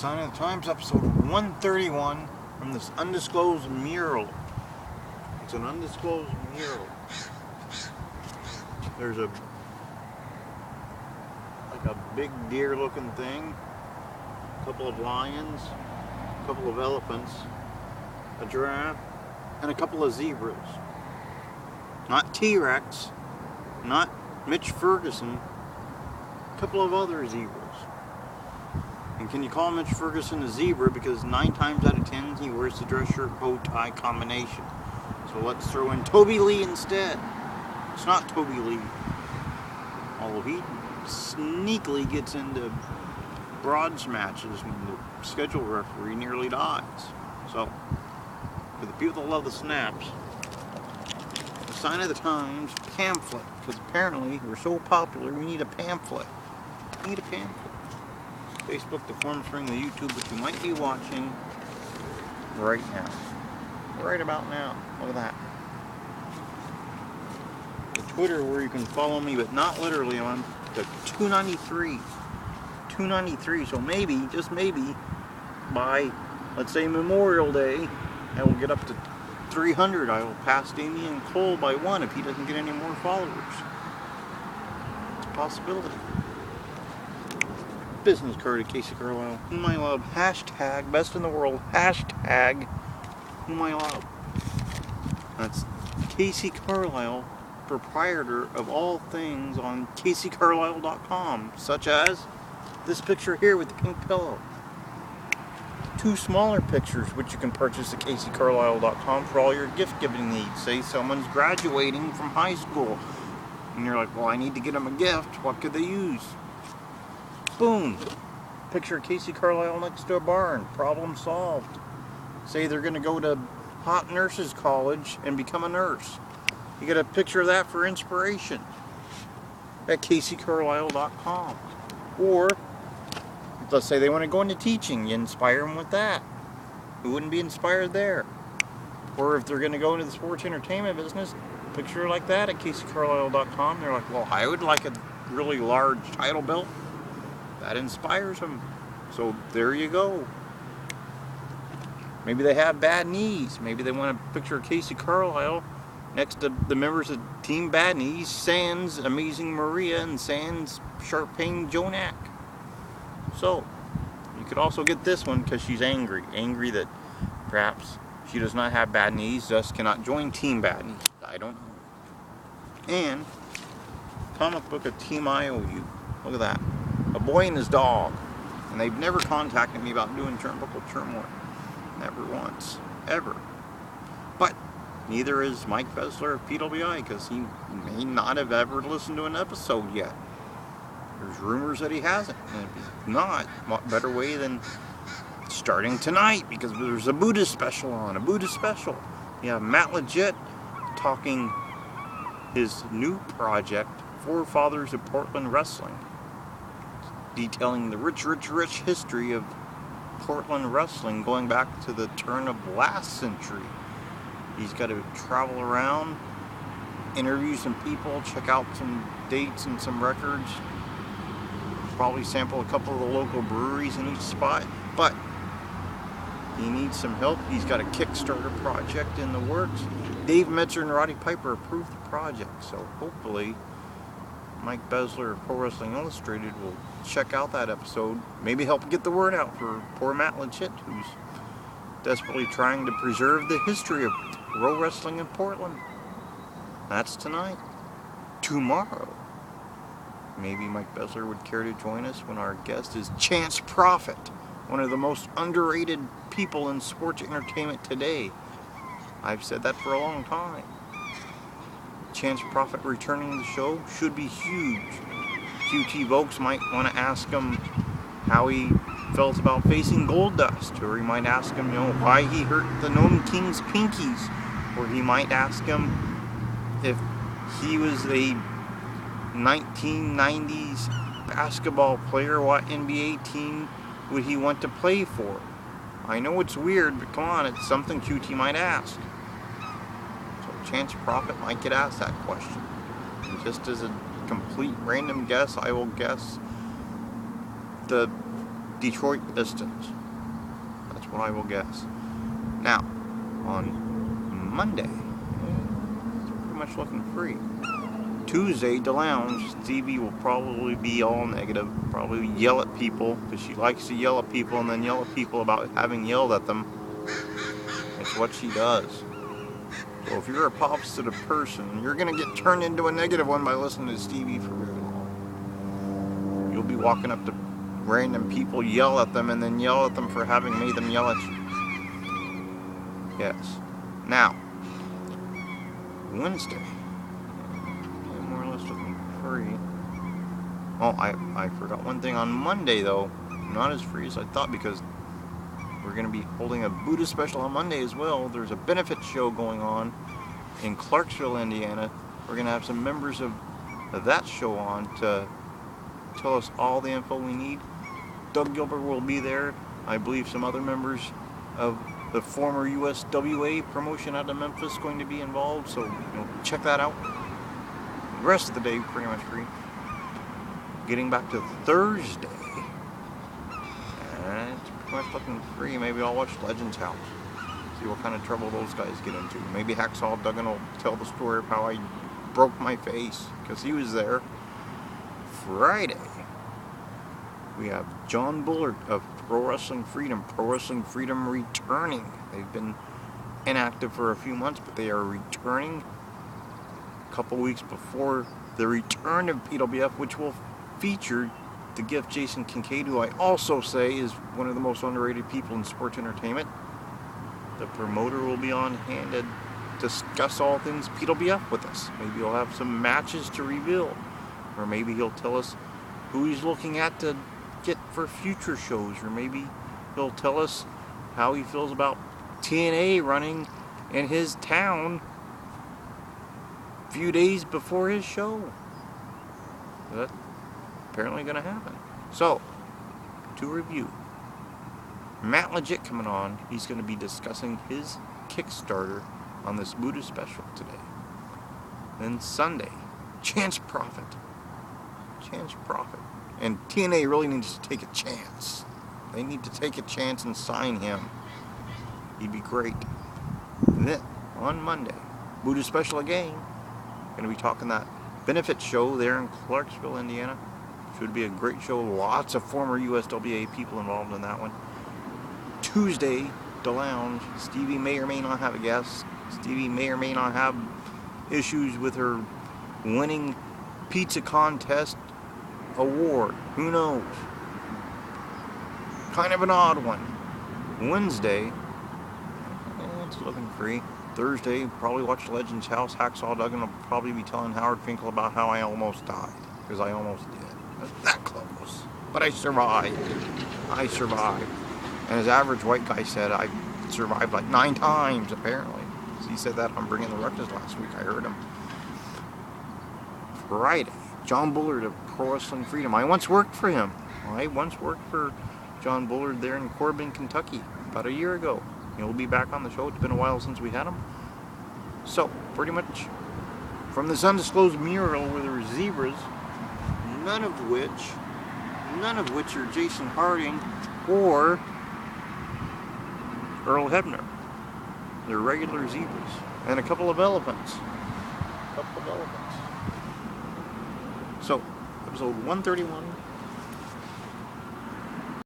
Sign of the Times, episode 131 from this undisclosed mural. It's an undisclosed mural. There's a big deer looking thing, a couple of lions, a couple of elephants, a giraffe, and a couple of zebras. Not T-Rex, not Mitch Ferguson, a couple of other zebras. And can you call Mitch Ferguson a zebra? Because 9 times out of 10 he wears the dress shirt bow tie combination. So let's throw in Toby Lee instead. It's not Toby Lee. Although he sneakily gets into bronze matches when the schedule referee nearly dies. So, for the people that love the snaps, the Sign of the Times pamphlet. Because apparently we're so popular we need a pamphlet. We need a pamphlet. Facebook, the form string, the YouTube, that you might be watching right now. Right about now. Look at that. The Twitter, where you can follow me, but not literally, on the 293. 293. So maybe, just maybe, by, let's say, Memorial Day, I will get up to 300. I will pass Damian Cole by 1 if he doesn't get any more followers. It's a possibility. Business card of Casey Carlisle, whom I love. Hashtag best in the world. Hashtag whom I love. That's Casey Carlisle, proprietor of all things on CaseyCarlisle.com, such as this picture here with the pink pillow. 2 smaller pictures which you can purchase at CaseyCarlisle.com for all your gift giving needs. Say someone's graduating from high school and you're like, well, I need to get them a gift. What could they use? Boom. Picture of Casey Carlisle next to a barn. Problem solved. Say they're going to go to Hot Nurses College and become a nurse. You get a picture of that for inspiration at CaseyCarlisle.com. Or, let's say they want to go into teaching. You inspire them with that. Who wouldn't be inspired there? Or if they're going to go into the sports entertainment business, picture like that at CaseyCarlisle.com. They're like, well, I would like a really large title belt. That inspires them. So there you go. Maybe they have bad knees. Maybe they want a picture of Casey Carlisle next to the members of Team Bad Knees, sans Amazing Maria and sans Sharp Pain Jonak. So you could also get this one because she's angry. Angry that perhaps she does not have bad knees, thus cannot join Team Bad Knees. I don't know. And comic book of Team IOU. Look at that. A boy and his dog. And they've never contacted me about doing turnbuckle turmoil. Never once. Ever. But neither is Mike Vesler of PWI, because he may not have ever listened to an episode yet. There's rumors that he hasn't. And if not, what better way than starting tonight, because there's a Buddah Special on. A Buddah Special. You have Matt Legit talking his new project, Forefathers of Portland Wrestling, detailing the rich history of Portland wrestling going back to the turn of last century. He's got to travel around, interview some people, check out some dates and some records, probably sample a couple of the local breweries in each spot, but he needs some help. He's got a Kickstarter project in the works. Dave Metzer and Roddy Piper approved the project, so hopefully Mike Besler of Pro Wrestling Illustrated will check out that episode. Maybe help get the word out for poor Matt Legit, who's desperately trying to preserve the history of pro wrestling in Portland. That's tonight. Tomorrow, maybe Mike Besler would care to join us when our guest is Chance Prophet, one of the most underrated people in sports entertainment today. I've said that for a long time. Chance Prophet returning to the show should be huge. QT Vokes might want to ask him how he felt about facing Goldust, or he might ask him, why he hurt the Gnome King's pinkies, or he might ask him if he was a 1990s basketball player, what NBA team would he want to play for? I know it's weird, but come on, it's something QT might ask. Chance Prophet might get asked that question. And just as a complete random guess, I will guess the Detroit Pistons. That's what I will guess. Now, on Monday, it's pretty much looking free. Tuesday, the lounge, Stevie will probably be all negative, probably yell at people, because she likes to yell at people and then yell at people about having yelled at them. It's what she does. So if you're a positive person, you're going to get turned into a negative one by listening to Stevie for very long. You'll be walking up to random people, yell at them, and then yell at them for having made them yell at you. Yes. Now, Wednesday. More or less looking free. Oh, I forgot one thing on Monday, though. Not as free as I thought, because we're going to be holding a Buddah Special on Monday as well. There's a benefit show going on in Clarksville, Indiana. We're going to have some members of that show on to tell us all the info we need. Doug Gilbert will be there. I believe some other members of the former USWA promotion out of Memphis going to be involved, so check that out. The rest of the day pretty much free. Getting back to Thursday, it's pretty much looking free. Maybe I'll watch Legends House, see what kind of trouble those guys get into. Maybe Hacksaw Duggan will tell the story of how I broke my face, because he was there. Friday, we have John Bullard of Pro Wrestling Freedom returning. They've been inactive for a few months, but they are returning a couple weeks before the return of PWF, which will feature the gift Jason Kincaid, who I also say is one of the most underrated people in sports entertainment. The promoter will be on hand to discuss all things PWF with us. Maybe he'll have some matches to reveal, or maybe he'll tell us who he's looking at to get for future shows, or maybe he'll tell us how he feels about TNA running in his town a few days before his show. That's apparently going to happen. So, to review, Matt Legit coming on. He's going to be discussing his Kickstarter on this Buddah Special today. Then Sunday, Chance Prophet. And TNA really needs to take a chance. They need to take a chance and sign him. He'd be great. And then, on Monday, Buddah Special again. Going to be talking that benefit show there in Clarksville, Indiana. Should be a great show. Lots of former USWA people involved in that one. Tuesday, the lounge. Stevie may or may not have a guest. Stevie may or may not have issues with her winning pizza contest award. Who knows? Kind of an odd one. Wednesday, it's looking free. Thursday, probably watch Legends House. Hacksaw Duggan will probably be telling Howard Finkel about how I almost died, because I almost did. That close. But I survived. And as average white guy said, I survived like 9 times, apparently. He said that on Bringing the Ruckus last week. I heard him. Friday, John Bullard of Pro Wrestling Freedom. I once worked for him. I once worked for John Bullard there in Corbin, Kentucky, about a year ago. He'll be back on the show. It's been a while since we had him. So, pretty much, from this undisclosed mural where there were zebras, none of which are Jason Harding or Earl Hebner. They're regular zebras. And a couple of elephants. So, episode 131.